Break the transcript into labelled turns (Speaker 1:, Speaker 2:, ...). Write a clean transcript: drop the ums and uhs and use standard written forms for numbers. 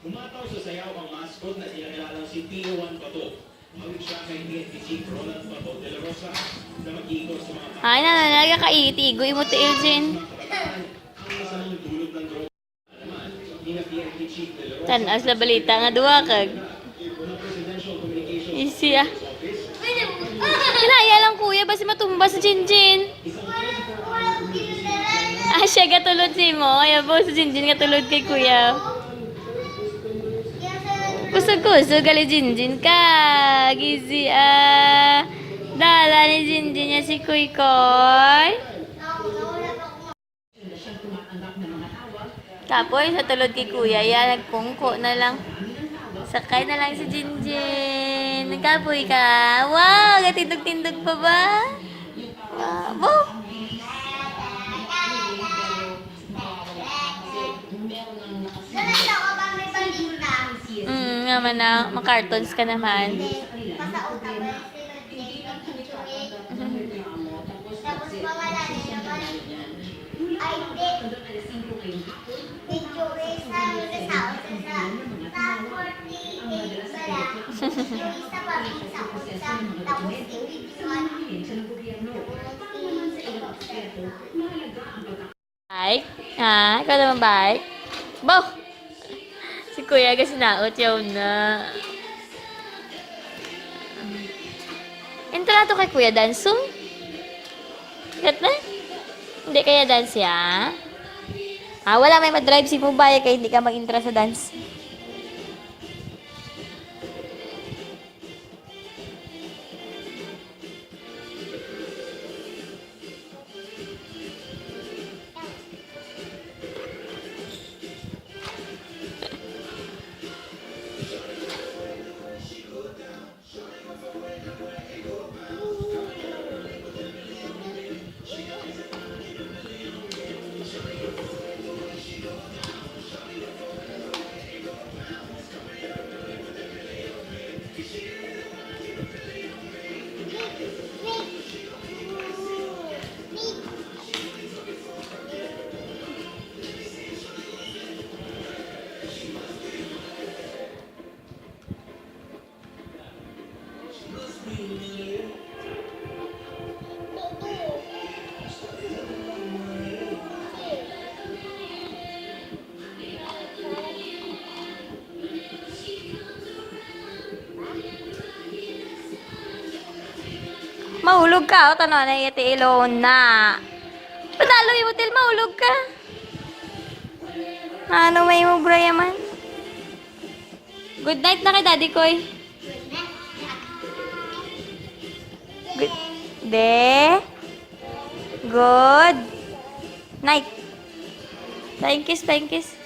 Speaker 1: Umataw sa sayaw ang mascot na kinakilalang si Tio Juan Pato. Hawig siya kay DNP Chief Ronald Pato de la Rosa na mag-ikot sa mga
Speaker 2: Ay, nananaga ka itigoy mo to Eugene.
Speaker 1: ang masamang dulot ng droga. Naman, ni DNP Chief de la Rosa
Speaker 2: Tanas na balita nga duwa kag.
Speaker 1: na Presidential Communications
Speaker 2: Easy ah.
Speaker 1: Office,
Speaker 2: Kinaya lang kuya, basi matumba sa Jinjin. Ah, siya gatulod si mo. Kaya po sa Jinjin gatulod kay kuya. Kusog-kusog gali Jinjin ka. Gizi ah. Dala ni Jinjin niya si Kuy Koy. Tapos sa tulod kay kuya, yan nagkungko na lang. Sakay na lang si Jinjin. Nagkapoy ka. Wow, gatindog-tindog pa ba? Wow. Naman na, makartons ka naman. Bike? Ha? Ikaw naman bike? Bow! Si kuya kasi naot yaw na. Entra to kay kuya dansum? Kat na? Hindi kaya dance ya? Ah, wala may madrive si Mubaya kaya hindi ka mag-intra sa dance. Mahulog ka, o tanong na iti ilon na. Padalo yung hotel, mahulog ka. Ano may mo man? Good night na kay Daddy Koy. Good. De. Good night. Thank you, thank you.